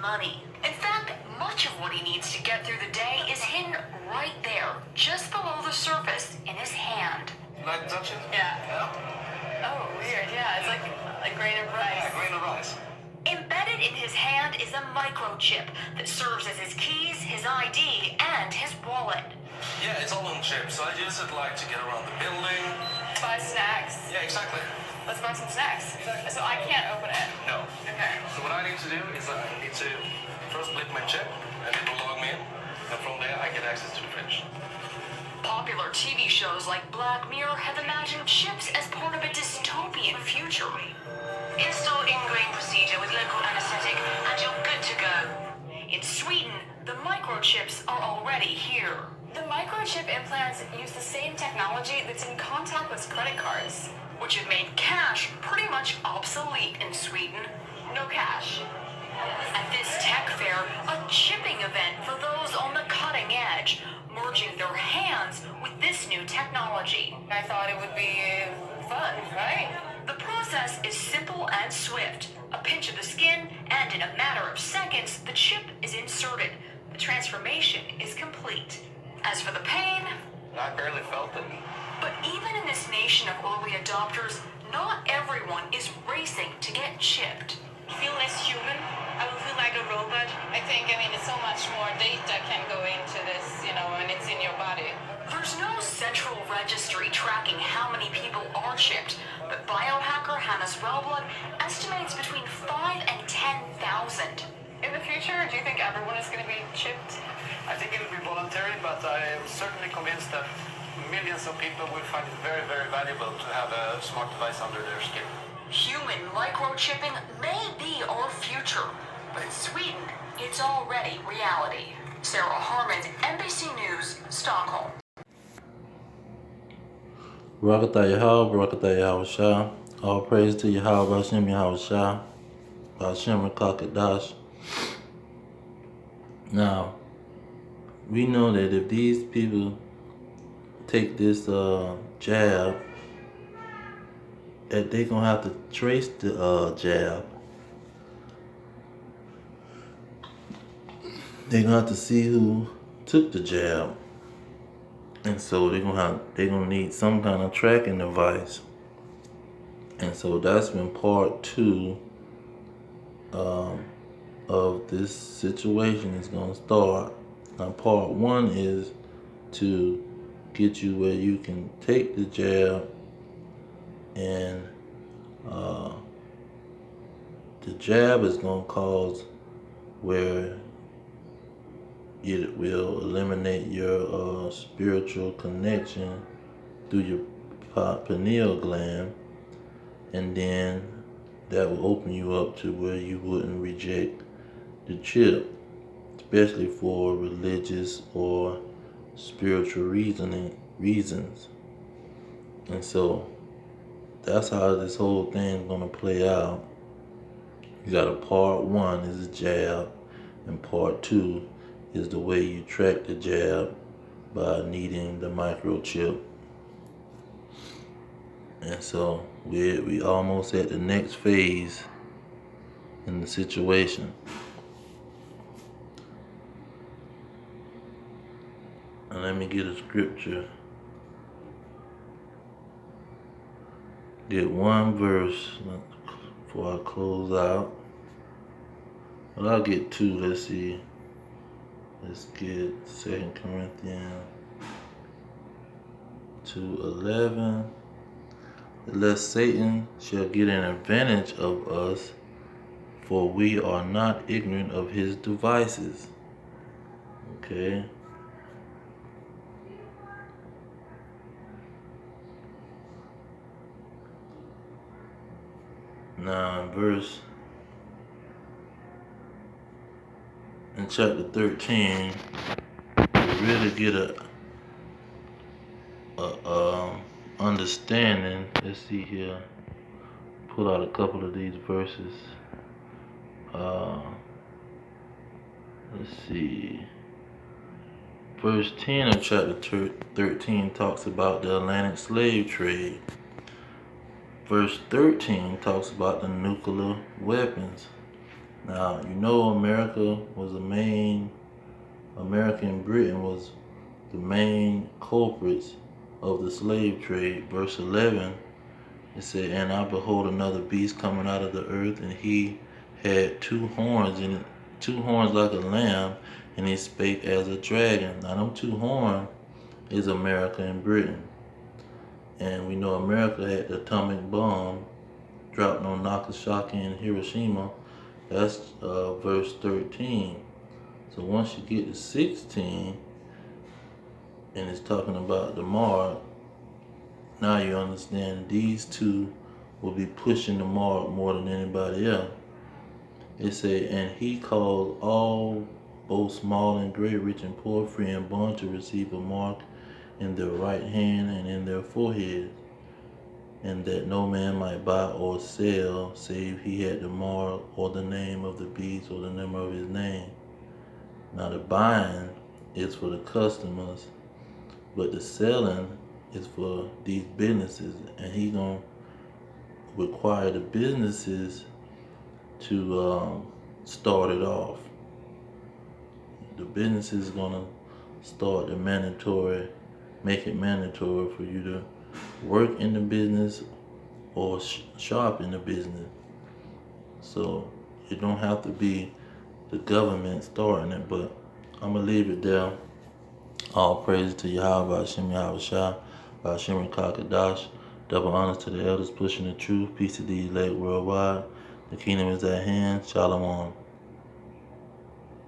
money. In fact, much of what he needs to get through the day is hidden right there, just below the surface, in his hand. Like touch it? Yeah. Oh, weird. Yeah, it's like a grain of rice. Yeah, grain of rice. Embedded in his hand is a microchip that serves as his keys, his ID, and his wallet. Yeah, it's all on chip, so I use it like to get around the building. Buy snacks. Yeah, exactly. Let's buy some snacks. Exactly. So I can't open it. No. Okay. So what I need to do is I need to first flip my chip, and it will log me in, and from there I get access to the fridge. Popular TV shows like Black Mirror have imagined chips as part of a dystopian future. Install in-grain procedure with local anesthetic and you're good to go. In Sweden, the microchips are already here. The microchip implants use the same technology that's in contactless credit cards, which have made cash pretty much obsolete in Sweden. No cash. At this tech fair, a chipping event for those on the cutting edge, merging their hands with this new technology. I thought it would be fun, right? The process is simple and swift. A pinch of the skin, and in a matter of seconds, the chip is inserted. The transformation is complete. As for the pain, I barely felt it. but even in this nation of early adopters, not everyone is racing to get chipped. Feel less human? I will feel like a robot. I think, it's so much more data can go into this, and it's in your body. There's no central registry tracking how many people are chipped, but biohacker Hannes Wellblood estimates between 5 and 10,000. In the future, do you think everyone is going to be chipped? I think it will be voluntary, but I am certainly convinced that millions of people will find it very, very valuable to have a smart device under their skin. Human microchipping may be our future, but in Sweden, it's already reality. Sarah Harmon, NBC News, Stockholm. Barakatah Yahweh, Barakatah Yahweh. All praise to Yahweh, Hashem Yahweh, Hashem Rakakadash. Now, we know that if these people take this jab, that they're gonna have to trace the jab. They're gonna have to see who took the jab, and so they're gonna need some kind of tracking device. And so that's when part 2 of this situation is gonna start. Now, part 1 is to get you where you can take the jab, and the jab is going to cause where it will eliminate your spiritual connection through your pineal gland, and then that will open you up to where you wouldn't reject the chip, especially for religious or spiritual reasons. And so that's how this whole thing is going to play out. You got a part 1 is a jab, and part 2 is the way you track the jab by needing the microchip. And so we almost at the next phase in the situation. And let me get a scripture. Get one verse before I close out. Well, I'll get 2. Let's see. Let's get 2 Corinthians 2:11. Lest Satan shall get an advantage of us, for we are not ignorant of his devices. Okay. Now, in chapter 13, we really get a understanding. Let's see here. Pull out a couple of these verses. Let's see. Verse 10 of chapter 13 talks about the Atlantic slave trade. Verse 13 talks about the nuclear weapons. Now, you know America and Britain was the main culprits of the slave trade. Verse 11, it said, and I behold another beast coming out of the earth, and he had two horns like a lamb, and he spake as a dragon. Now, them two horns is America and Britain. And we know America had the atomic bomb dropped on Nagasaki and Hiroshima. That's verse 13. So once you get to 16, and it's talking about the mark, now you understand these two will be pushing the mark more than anybody else. It said, and he called all, both small and great, rich and poor, free and bond, to receive a mark in their right hand and in their forehead, and that no man might buy or sell, save he had the mark or the name of the beast or the number of his name. Now the buying is for the customers, but the selling is for these businesses, and he gonna require the businesses to start it off. The business is gonna start make it mandatory for you to work in the business or shop in the business. So it don't have to be the government starting it, but I'm gonna leave it there. All praise to Yahweh, Hashem Yahweh Shah, Hashem Kakadash. Double honors to the elders pushing the truth. Peace to the elect worldwide. The kingdom is at hand. Shalom.